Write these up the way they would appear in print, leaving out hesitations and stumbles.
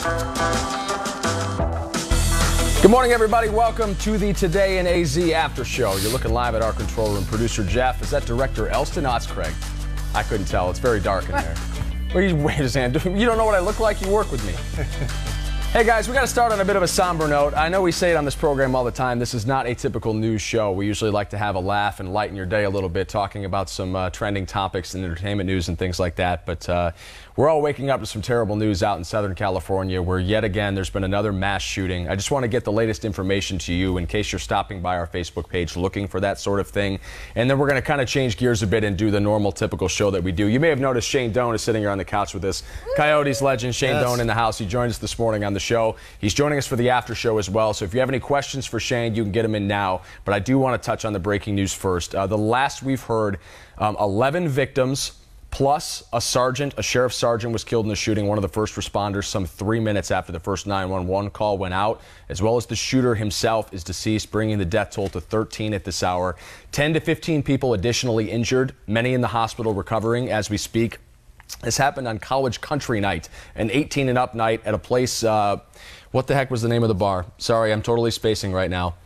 Good morning, everybody. Welcome to the Today in AZ After Show. You're looking live at our control room. Producer Jeff, is that Director Elston? No, it's Craig. I couldn't tell. It's very dark in there. Wait a second. You don't know what I look like? You work with me. Hey, guys, we got to start on a bit of a somber note. I know we say it on this program all the time. This is not a typical news show. We usually like to have a laugh and lighten your day a little bit, talking about some trending topics and entertainment news and things like that. But we're all waking up to some terrible news out in Southern California, where yet again there's been another mass shooting. I just want to get the latest information to you in case you're stopping by our Facebook page looking for that sort of thing. And then we're going to kind of change gears a bit and do the normal, typical show that we do. You may have noticed Shane Doan is sitting here on the couch with us. Coyotes legend Shane Doan in the house. He joined us this morning on the show. He's joining us for the after show as well. So if you have any questions for Shane, you can get him in now. But I do want to touch on the breaking news first. The last we've heard, 11 victims. Plus, a sheriff's sergeant was killed in the shooting, one of the first responders, some 3 minutes after the first 911 call went out, as well as the shooter himself is deceased, bringing the death toll to 13 at this hour. 10 to 15 people additionally injured, many in the hospital recovering as we speak. This happened on College Country Night, an 18 and up night at a place, what the heck was the name of the bar? Sorry, I'm totally spacing right now.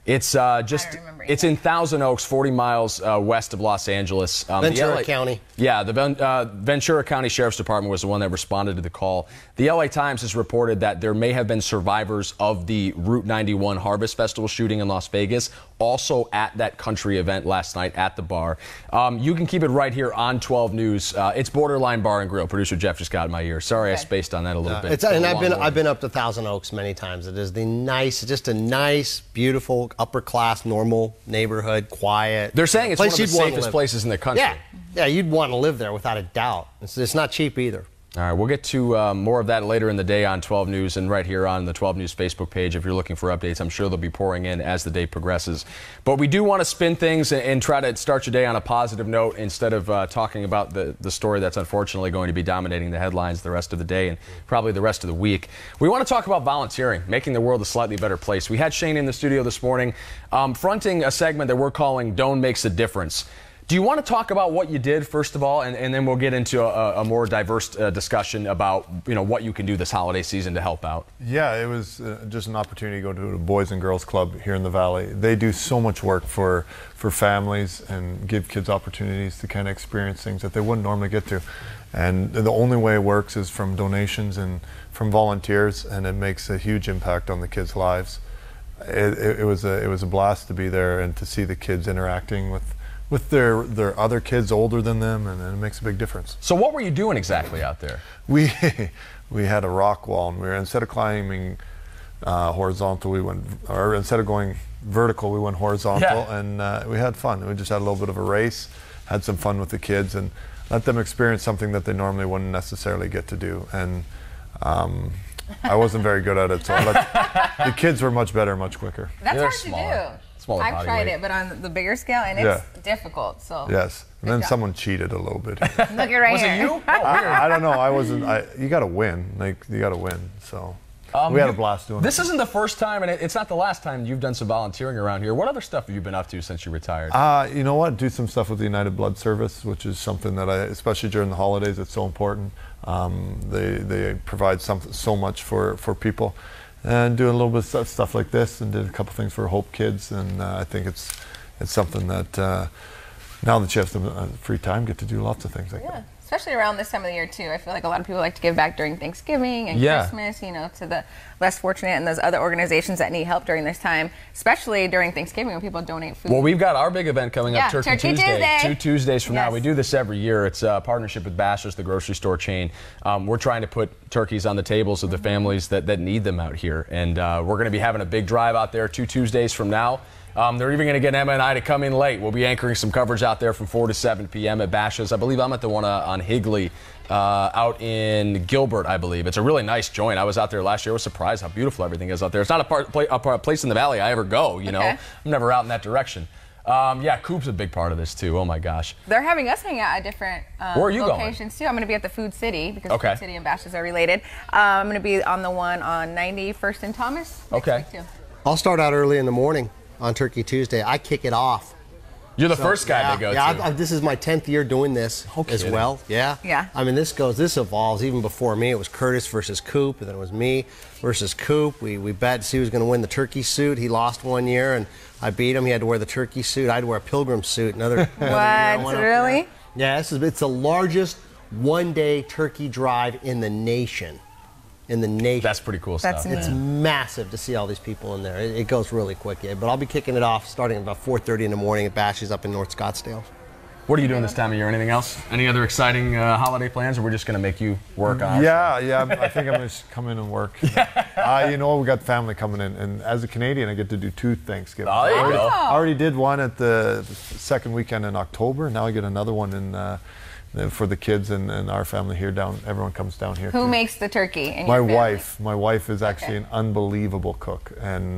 It's it's in Thousand Oaks, 40 miles west of Los Angeles. Ventura County. Yeah, the Ventura County Sheriff's Department was the one that responded to the call. The LA Times has reported that there may have been survivors of the Route 91 Harvest Festival shooting in Las Vegas, also at that country event last night at the bar. You can keep it right here on 12 News. It's Borderline Bar and Grill. Producer Jeff just got in my ear. Sorry, I spaced on that a little bit. And I've been up to Thousand Oaks many times. It is just a nice, beautiful, upper class, normal neighborhood, quiet. They're saying it's one of the safest places in the country. Yeah, you'd want to live there without a doubt. It's not cheap either. All right, we'll get to more of that later in the day on 12 News and right here on the 12 News Facebook page. If you're looking for updates, I'm sure they'll be pouring in as the day progresses. But we do want to spin things and try to start your day on a positive note instead of talking about the story that's unfortunately going to be dominating the headlines the rest of the day and probably the rest of the week. We want to talk about volunteering, making the world a slightly better place. We had Shane in the studio this morning fronting a segment that we're calling Doan Makes a Difference. Do you want to talk about what you did, first of all, and then we'll get into a more diverse discussion about what you can do this holiday season to help out? Yeah, it was just an opportunity to go to a Boys and Girls Club here in the Valley. They do so much work for families and give kids opportunities to kind of experience things that they wouldn't normally get to. And the only way it works is from donations and from volunteers, and it makes a huge impact on the kids' lives. It was a blast to be there and to see the kids interacting with their other kids older than them, and it makes a big difference. So what were you doing exactly out there? We had a rock wall, and instead of climbing horizontal, instead of going vertical, we went horizontal, and we had fun. We just had a little bit of a race, had some fun with the kids, and let them experience something that they normally wouldn't necessarily get to do. And I wasn't very good at it, so the kids were much better, much quicker. That's hard to do. I've tried it, but on the bigger scale, and it's difficult. So yes, and then someone cheated a little bit. Look at right here. Was it you? I don't know. I wasn't. You got to win. You got to win. So we had a blast doing it. This isn't the first time, and it's not the last time you've done some volunteering around here. What other stuff have you been up to since you retired? You know what? Do some stuff with the United Blood Service, which is something that especially during the holidays, it's so important. They provide so much for people. And doing a little bit of stuff like this, and did a couple things for Hope Kids, and I think it's something that now that you have some free time, get to do lots of things like that. Especially around this time of the year too. I feel like a lot of people like to give back during Thanksgiving and Christmas, to the less fortunate and those other organizations that need help during this time, especially during Thanksgiving when people donate food. Well, we've got our big event coming up, Turkey Tuesday. 2 Tuesdays from now. We do this every year. It's a partnership with Bashas', the grocery store chain. We're trying to put turkeys on the tables of the families that need them out here. And we're going to be having a big drive out there 2 Tuesdays from now. They're even going to get Emma and I to come in late. We'll be anchoring some coverage out there from 4 to 7 p.m. at Bashas'. I believe I'm at the one on Higley out in Gilbert, I believe. It's a really nice joint. I was out there last year. I was surprised how beautiful everything is out there. It's not a place in the valley I ever go, I'm never out in that direction. Coop's a big part of this, too. Oh, my gosh. They're having us hang out at different Where are you locations, too. I'm going to be at the Food City, because Food City and Bashas' are related. I'm going to be on the one on 91st and Thomas next week, too. I'll start out early in the morning on Turkey Tuesday. I kick it off You're the first guy they go to. This is my 10th year doing this as well. Yeah. I mean, this evolves. Even before me, it was Curtis versus Coop, and then it was me versus Coop. We bet to see who was going to win the turkey suit. He lost one year, and I beat him. He had to wear the turkey suit. I had to wear a pilgrim suit. What? Really? Yeah, it's the largest one-day turkey drive in the nation. That's pretty cool stuff. It's massive to see all these people in there. It goes really quick, but I'll be kicking it off starting at about 4:30 in the morning at Bashy's up in North Scottsdale. What are you doing this time of year? Anything else? Any other exciting holiday plans, or we're just going to make you work on? Yeah. I think I'm going to come in and work. You know, we got family coming in, and as a Canadian, I get to do 2 Thanksgivings. Oh, there you go. I already did one at the second weekend in October. Now I get another one in. For the kids and our family here everyone comes down here. Who makes the turkey in my your family? wife. My wife is actually an unbelievable cook and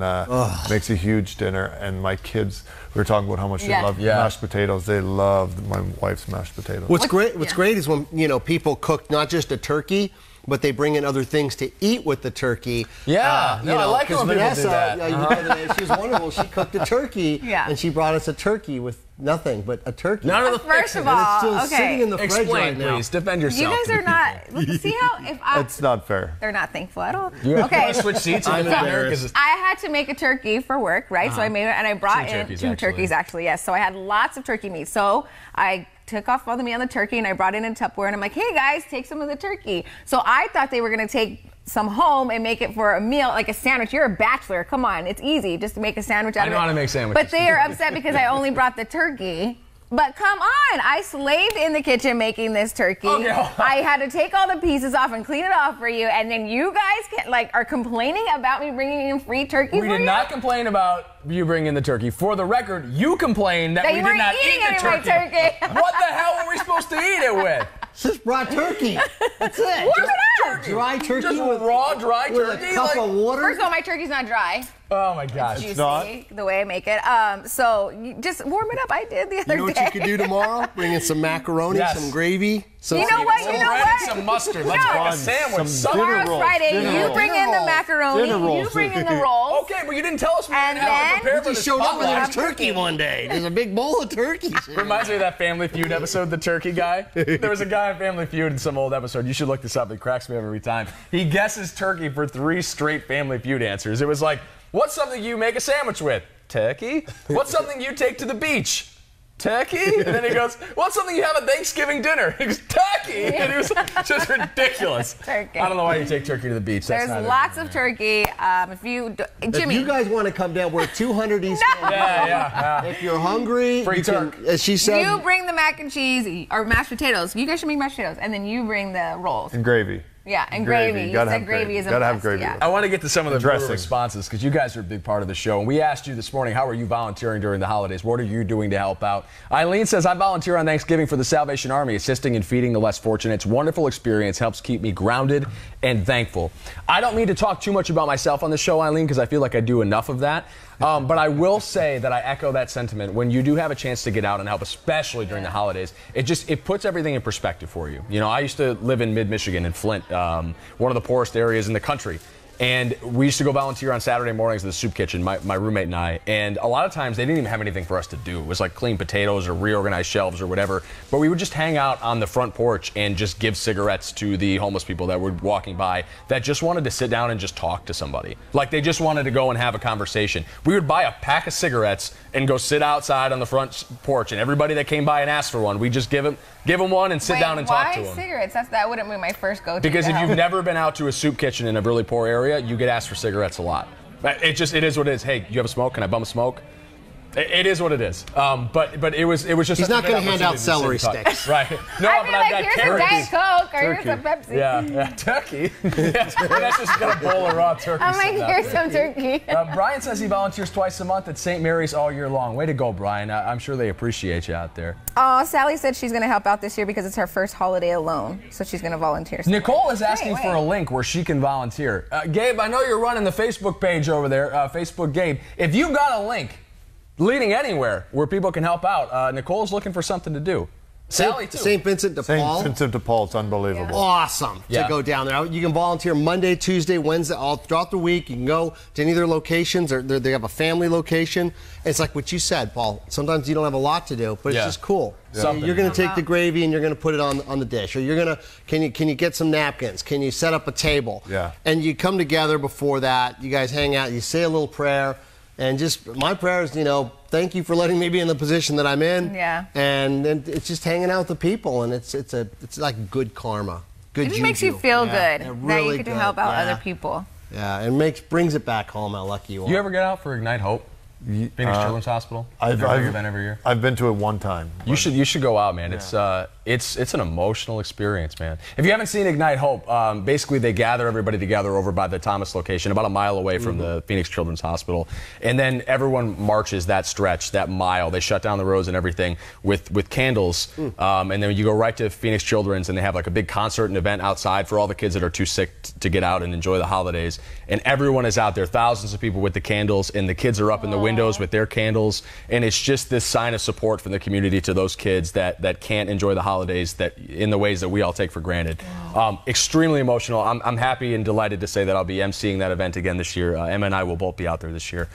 makes a huge dinner. And my kids, we were talking about how much they love mashed potatoes. They love my wife's mashed potatoes. What's great is when people cook not just a turkey, but they bring in other things to eat with the turkey. I like when people do that. She was wonderful. She cooked a turkey, and she brought us a turkey with nothing but a turkey. None of the First of all, it's still sitting in the fridge right now. Please, defend yourself. You guys are not. See how It's not fair. They're not thankful at all. You want to switch seats? I'm embarrassed. I had to make a turkey for work, right? So I made it, and I brought in 2 turkeys actually. Yes. So I had lots of turkey meat. So I took off all the meat on the turkey, and I brought it in Tupperware, and I'm like, hey guys, take some of the turkey. So I thought they were going to take some home and make it for a meal, like a sandwich. You're a bachelor. Come on. It's easy just to make a sandwich out of it. I know how to make sandwiches. But they are upset because I only brought the turkey. But come on, I slaved in the kitchen making this turkey. I had to take all the pieces off and clean it off for you, and then you guys are complaining about me bringing in free turkey for you? We did not complain about you bringing in the turkey. For the record, you complained that we did not eat the turkey. What the hell were we supposed to eat it with? Just raw turkey. That's it. Warm it up. Dry turkey. Just raw, dry turkey. With a cup of water. First of all, my turkey's not dry. Oh my gosh. It's juicy, the way I make it. So you just warm it up. I did the other day. You know what you could do tomorrow? Bring in some macaroni, some gravy. You know what? Some mustard. Let's make a sandwich. Tomorrow's Friday. You bring in the macaroni. You bring in the rolls. Okay, but you didn't tell us we and didn't have to prepare for this. this. Showed up with a turkey one day. There's a big bowl of turkeys. Reminds me of that Family Feud episode, the turkey guy. There was a guy on Family Feud in some old episode. You should look this up. It cracks me up every time. He guesses turkey for 3 straight Family Feud answers. It was like, what's something you make a sandwich with? Turkey. What's something you take to the beach? Turkey? And then he goes, what's something you have at Thanksgiving dinner? He goes, turkey! And it was just ridiculous. Turkey. I don't know why you take turkey to the beach. There's lots of turkey. Jimmy. If you guys want to come down, we're at 200 East. Yeah. If you're hungry, free turk. As she said, you bring the mac and cheese or mashed potatoes. You guys should make mashed potatoes, and then you bring the rolls. And gravy. Yeah, and gravy. You said gravy is a must. Gotta have gravy. Yeah. I want to get to some of the viewer responses because you guys are a big part of the show. And we asked you this morning, how are you volunteering during the holidays? What are you doing to help out? Eileen says, I volunteer on Thanksgiving for the Salvation Army, assisting and feeding the less fortunate. It's a wonderful experience, helps keep me grounded and thankful. I don't mean to talk too much about myself on the show, Eileen, because I feel like I do enough of that. But I will say that I echo that sentiment. When you do have a chance to get out and help, especially during the holidays, it puts everything in perspective for you. You know, I used to live in mid-Michigan in Flint, one of the poorest areas in the country. And we used to go volunteer on Saturday mornings at the soup kitchen, my roommate and I. And a lot of times they didn't even have anything for us to do. It was like clean potatoes or reorganize shelves or whatever. But we would just hang out on the front porch and just give cigarettes to the homeless people that were walking by that just wanted to sit down and just talk to somebody. Like they just wanted to go and have a conversation. We would buy a pack of cigarettes and go sit outside on the front porch. And everybody that came by and asked for one, we just give them one and sit down and talk to them. Why cigarettes? That wouldn't be my first go-to. Because if you've never been out to a soup kitchen in a really poor area, you get asked for cigarettes a lot. It is what it is. Hey, you have a smoke? Can I bum a smoke? It is what it is. But it was just. He's not going to hand out celery sticks, right? No, I'd be but like, I've got here's carrots. a Diet Coke or here's a Pepsi. Yeah, turkey. That's just got a bowl of raw turkey. I'm like, here's some turkey. Brian says he volunteers twice a month at St. Mary's all year long. Way to go, Brian. I'm sure they appreciate you out there. Sally said she's going to help out this year because it's her first holiday alone, so she's going to volunteer. Nicole is asking for a link where she can volunteer. Gabe, I know you're running the Facebook page over there, Facebook Gabe. If you've got a link leading anywhere where people can help out, Nicole's looking for something to do. Sally, too. St. Vincent de Paul. St. Vincent de Paul, it's unbelievable. Awesome to go down there. You can volunteer Monday, Tuesday, Wednesday, all throughout the week. You can go to any of their locations, or they have a family location. It's like what you said, Paul. Sometimes you don't have a lot to do, but it's just cool. So you're going to take the gravy and you're going to put it on the dish, or you're going to can you get some napkins? Can you set up a table? Yeah. And you come together before that. You guys hang out. You say a little prayer. And just my prayer is, thank you for letting me be in the position that I'm in. Yeah. And it's just hanging out with the people, and it's like good karma. Good juju. It makes you feel good really that you get to help out other people. Yeah, and brings it back home how lucky you are. You ever get out for Ignite Hope? Phoenix Children's Hospital? I've been every year. I've been to it one time. You should go out, man. It's an emotional experience, man. If you haven't seen Ignite Hope, basically they gather everybody together over by the Thomas location, about a mile away from the Phoenix Children's Hospital, and then everyone marches that stretch, that mile. They shut down the roads and everything with candles, and then you go right to Phoenix Children's, and they have like a big concert and event outside for all the kids that are too sick to get out and enjoy the holidays. And everyone is out there, thousands of people with the candles, and the kids are up in the windows with their candles, and it's just this sign of support from the community to those kids that can't enjoy the holidays that in the ways that we all take for granted. Extremely emotional. I'm happy and delighted to say that I'll be emceeing that event again this year. Emma and I will both be out there this year.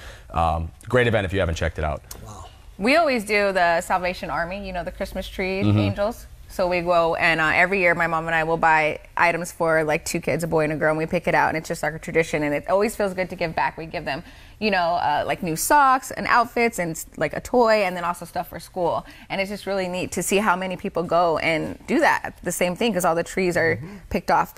Great event if you haven't checked it out. Wow. We always do the Salvation Army, the Christmas tree angels. So we go, and every year my mom and I will buy items for like 2 kids, a boy and a girl, and we pick it out, and it's just like a tradition, and it always feels good to give back. We give them, like new socks and outfits and like a toy, and then also stuff for school. And it's just really neat to see how many people go and do that, the same thing, because all the trees are picked off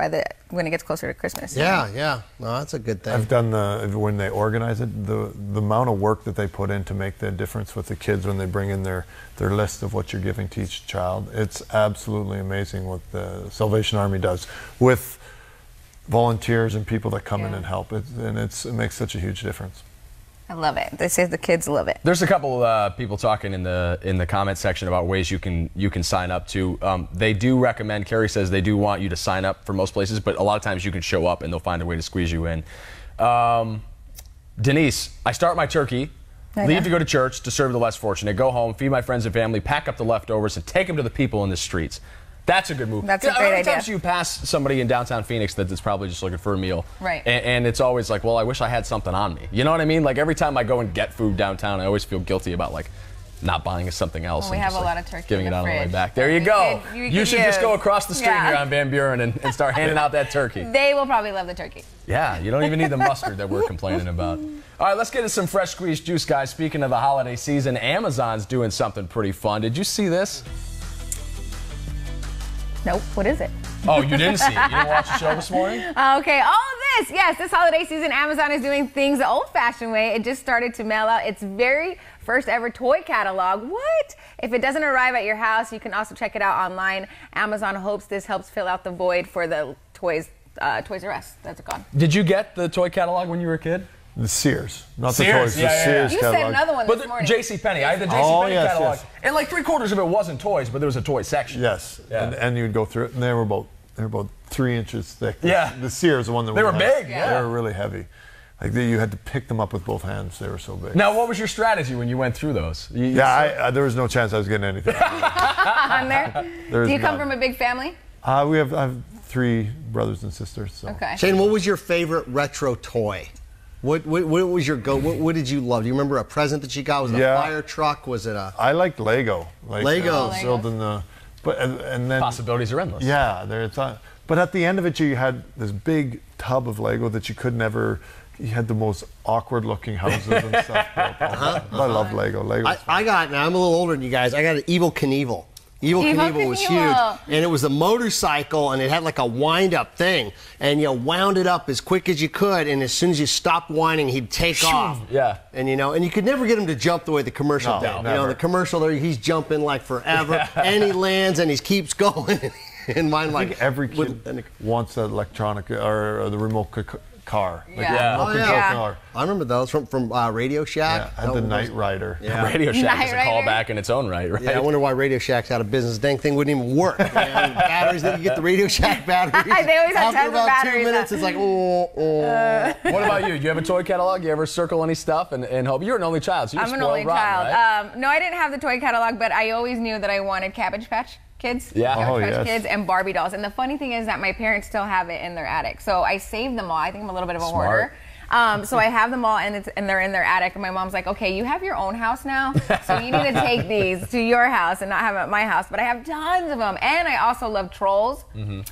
when it gets closer to Christmas. Yeah. No, that's a good thing. I've done when they organize it, the amount of work that they put in to make the difference with the kids when they bring in their list of what you're giving to each child. It's absolutely amazing what the Salvation Army does with volunteers and people that come in and help. It makes such a huge difference. I love it. They say the kids love it. There's a couple people talking in the comment section about ways you can sign up to. They do recommend. Carrie says they do want you to sign up for most places, but a lot of times you can show up and they'll find a way to squeeze you in. Denise, I start my turkey, leave to go to church to serve the less fortunate, go home, feed my friends and family, pack up the leftovers, and take them to the people in the streets. That's a good move. That's a great idea. Sometimes you pass somebody in downtown Phoenix that's probably just looking for a meal. Right. And it's always like, well, I wish I had something on me. You know what I mean? Like every time I go and get food downtown, I always feel guilty about like not buying something else. Well, we have a lot of turkey giving in it the out on the way fridge. back. There you go. You should just go across the street here on Van Buren and start handing out that turkey. They will probably love the turkey. Yeah, you don't even need the mustard that we're complaining about. All right, let's get into some fresh squeezed juice, guys. Speaking of the holiday season, Amazon's doing something pretty fun. Did you see this? Nope. What is it? Oh, you didn't see it? You didn't watch the show this morning? Okay. This holiday season, Amazon is doing things the old-fashioned way. It just started to mail out its very first ever toy catalog. What? If it doesn't arrive at your house, you can also check it out online. Amazon hopes this helps fill out the void for the Toys R Us that's gone. Did you get the toy catalog when you were a kid? The Sears, not Sears, the Toys. The Sears You catalog. said another one this morning. JCPenney. I had the JCPenney catalog. Yes. And like 3/4 of it wasn't toys, but there was a toy section. Yes, Yeah. and you'd go through it, and they were about 3 inches thick. Yeah. The Sears, the one that They were big, yeah. They were really heavy. Like you had to pick them up with both hands. They were so big. Now, what was your strategy when you went through those? There was no chance I was getting anything. On there? Do you come from a big family? I have 3 brothers and sisters. So. Okay. Shane, what was your favorite retro toy? What was your go? What did you love? Do you remember a present that you got? Was it a fire truck? Was it a? I liked Lego. Lego. Building the, and then possibilities are endless. Yeah, but at the end of it, you had this big tub of Lego that you could never. You had the most awkward-looking houses and stuff built. I loved Lego. I got. Now I'm a little older than you guys. I got an Evel Knievel. Evel Knievel was huge, and it was a motorcycle, and it had like a wind-up thing, and you wound it up as quick as you could, and as soon as you stopped winding, he'd take off. Yeah. And and you could never get him to jump the way the commercial did. The commercial there, he's jumping like forever, and he lands, and he keeps going. And mine, I think every kid wants that electronic or the remote car. Car. I remember those from Radio Shack. Yeah, and the Knight Rider. Yeah. Radio Shack is a callback in its own right? Yeah, I wonder why Radio Shack's out of business. Dang thing wouldn't even work. Batteries, then you get the Radio Shack batteries. They always have tons of batteries. After about 2 minutes, it's like, What about you? Do you have a toy catalog? You ever circle any stuff and hope? You're an only child, so you're I'm an only rotten, child. Right? No, I didn't have the toy catalog, but I always knew that I wanted Cabbage Patch. kids, yes. kids, and Barbie dolls. And the funny thing is that my parents still have it in their attic. So I saved them all. I think I'm a little bit of a hoarder. So I have them all, and they're in their attic. And my mom's like, okay, you have your own house now, so you need to take these to your house and not have them at my house. But I have tons of them. And I also love Trolls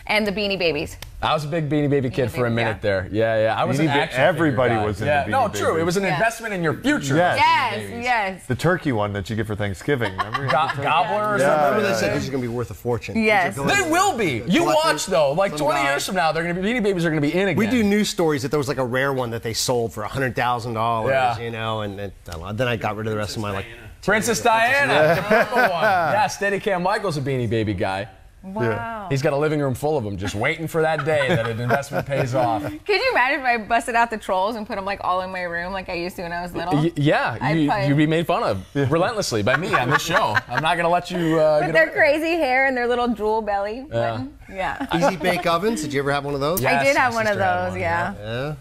and the Beanie Babies. I was a big Beanie Baby kid for a minute there. Yeah. I was an action Everybody figure guy. was in the Beanie No, Babies. true. It was an investment in your future. Yes. The turkey one that you get for Thanksgiving. Remember? Gobbler or something. Remember they said these are going to be worth a fortune. Yes. They will be. You watch, though. Like 20 years from now, they're going to be Beanie Babies are going to be in again. We do news stories that there was like a rare one that they sold for $100,000, you know, and then I got rid of the rest of my, like... Princess Diana, the purple one. Yeah, Steadicam Michael's a Beanie Baby guy. Wow. He's got a living room full of them, just waiting for that day that an investment pays off. Could you imagine if I busted out the Trolls and put them like all in my room like I used to when I was little? You'd be made fun of relentlessly by me on this show. I'm not going to let you with their crazy hair and their little jewel belly. Yeah. Easy bake ovens. Did you ever have one of those? Yes, I did have one of those, yeah.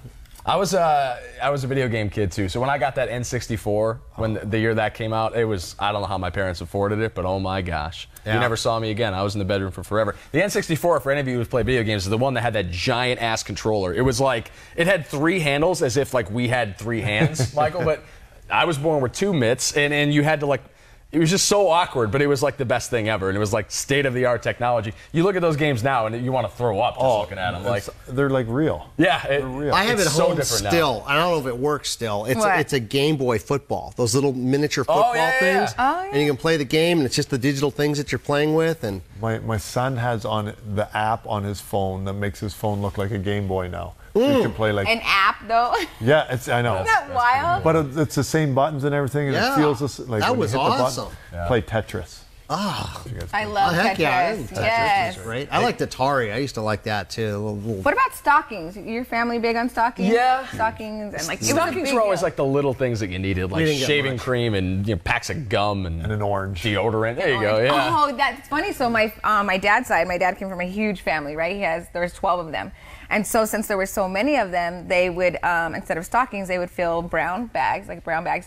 I was a video game kid too. So when I got that N64, when the year that came out, it was, I don't know how my parents afforded it, but oh my gosh. You never saw me again. I was in the bedroom for forever. The N64, for any of you who play video games, is the one that had that giant ass controller. It was like, it had 3 handles as if like we had 3 hands, Michael, but I was born with 2 mitts, and you had to like, it was just so awkward, but it was like the best thing ever, and it was like state-of-the-art technology. You look at those games now, and you want to throw up just looking at them. Like they're like real. Yeah, they're real. I have it so home still. Now. I don't know if it works still. It's a Game Boy football. Those little miniature football things. Oh, yeah. And you can play the game, and it's just the digital things that you're playing with. And my son has on the app on his phone that makes his phone look like a Game Boy now. You can play like an app though. Yeah, I know. Isn't that wild? But it's the same buttons and everything, and it feels like that when was you hit awesome. The button, play Tetris. I love Tetris. Tetris is great. I liked Atari. I used to like that too. What about stockings? Your family big on stockings? Yeah. Stockings and like stockings were always like the little things that you needed, like shaving cream and packs of gum and an orange deodorant. There you go. Yeah. Oh, that's funny. So my dad's side, my dad came from a huge family, right? There was 12 of them. And so since there were so many of them, they would, instead of stockings, they would fill brown bags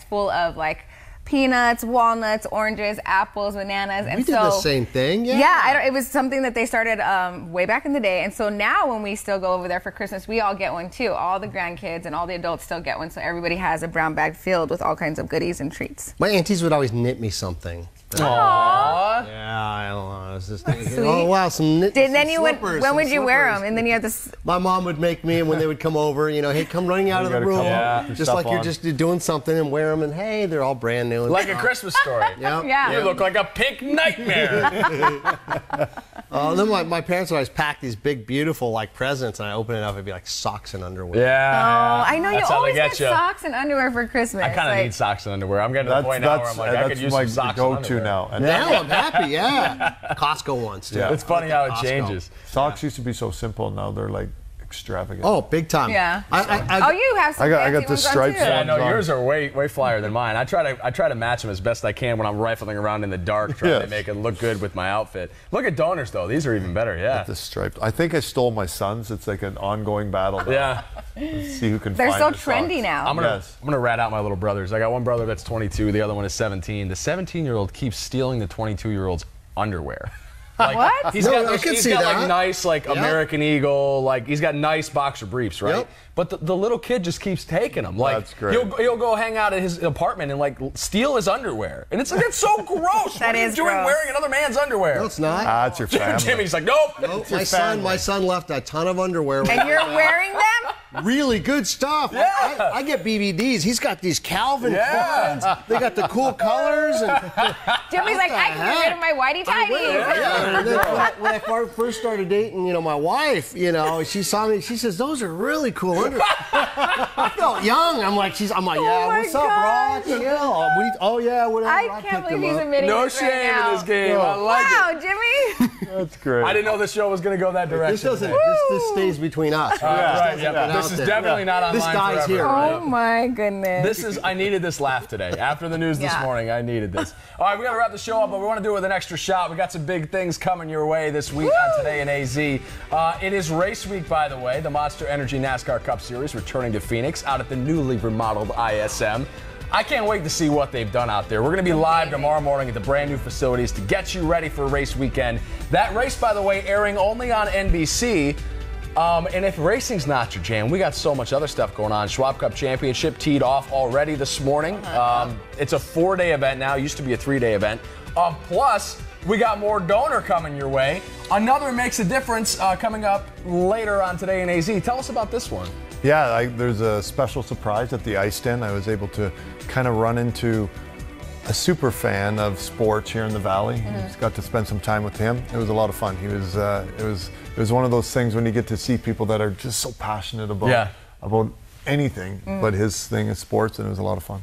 full of like peanuts, walnuts, oranges, apples, bananas. And we did the same thing, it was something that they started way back in the day. And so now when we still go over there for Christmas, we all get one too. All the grandkids and all the adults still get one. So everybody has a brown bag filled with all kinds of goodies and treats. My aunties would always knit me something. Aww. Yeah, I don't know. It was just oh wow, some knit. When would you wear them? And then you had this. My mom would make me, and when they would come over, you know, hey, come running out of the room, just like you're just doing something, and wear them, and hey, they're all brand new. Like a Christmas story. Yeah. You look like a pink nightmare. Then my parents would always pack these big, beautiful like presents, and I open it up, it'd be like socks and underwear. Yeah. Oh, I know. You always get socks and underwear for Christmas. I kind of need socks and underwear. I'm getting to the point now where I'm like, I could use some socks and underwear. Now. Now I'm happy, Costco ones, too. It's funny how it changes. Socks used to be so simple, now they're like extravagant. Oh, big time. Yeah. You have some I got the stripes ones on. Yeah, no, yours are way flyer than mine. I try to match them as best I can when I'm rifling around in the dark trying to make it look good with my outfit. Look at Donors, though. These are even better, The striped. I think I stole my son's. It's like an ongoing battle now. Yeah. Let's see who can They're find so trendy socks. now. I'm gonna rat out my little brothers. I got one brother that's 22, the other one is 17. The 17-year-old keeps stealing the 22-year-old's underwear. Like, what? He's got like nice American Eagle, like he's got nice boxer briefs, right? Yep. But the little kid just keeps taking them. Like that's great. He'll go hang out at his apartment and like steal his underwear, and it's so gross. What are you doing wearing another man's underwear? No, it's not. It's your family. Jimmy's like, nope. My son left a ton of underwear. And you're wearing them? Really good stuff. Yeah. I get BVDs. He's got these Calvin Kleins. They got the cool colors. And Jimmy's like, I can get rid of my whitey tighties. And then when I first started dating, my wife, she saw me. She says, "Those are really cool underwear." I felt young. I'm like, what's up, bro? Chill. Whatever. I can't believe he's admitting no this shame right now. in this game. I like it. Wow, Jimmy. That's great. I didn't know this show was going to go that direction. This stays between us. This is definitely not online. This guy's forever. here. Oh my goodness. I needed this laugh today. After the news this morning, I needed this. All right, we got to wrap the show up, but we want to do it with an extra shot. We got some big things coming your way this week on Today in AZ. It is race week, by the way. The Monster Energy NASCAR Cup Series returning to Phoenix out at the newly remodeled ISM. I can't wait to see what they've done out there. We're going to be live tomorrow morning at the brand new facilities to get you ready for race weekend. That race, by the way, airing only on NBC. And if racing's not your jam, we got so much other stuff going on. Schwab Cup Championship teed off already this morning. It's a 4-day event now. It used to be a 3-day event. Plus, we got more Donor coming your way. Another Makes a Difference coming up later on today in AZ. Tell us about this one. Yeah, there's a special surprise at the ice den. I was able to kind of run into a super fan of sports here in the Valley. Just got to spend some time with him. It was a lot of fun. It was one of those things when you get to see people that are just so passionate about anything, but his thing is sports, and it was a lot of fun.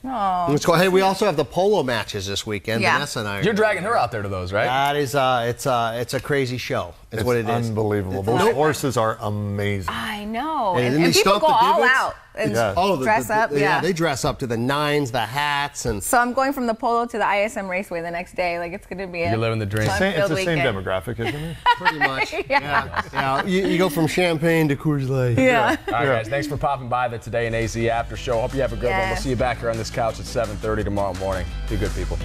Let's go. Hey, we also have the polo matches this weekend. Vanessa and I. You're dragging her out there to those, right? That is, it's a crazy show. It's what it is. Unbelievable. Those horses are amazing. I know. And people go all out and dress up. Yeah, they dress up to the nines, the hats, and. So I'm going from the polo to the ISM Raceway the next day. Like, it's going to be You're living the dream. It's the same demographic, isn't it? Pretty much. Yeah. You go from Champagne to Coors Light. Yeah. All right, guys. Thanks for popping by the Today in AZ After Show. Hope you have a good one. We'll see you back here on this couch at 7:30 tomorrow morning. Be good, people.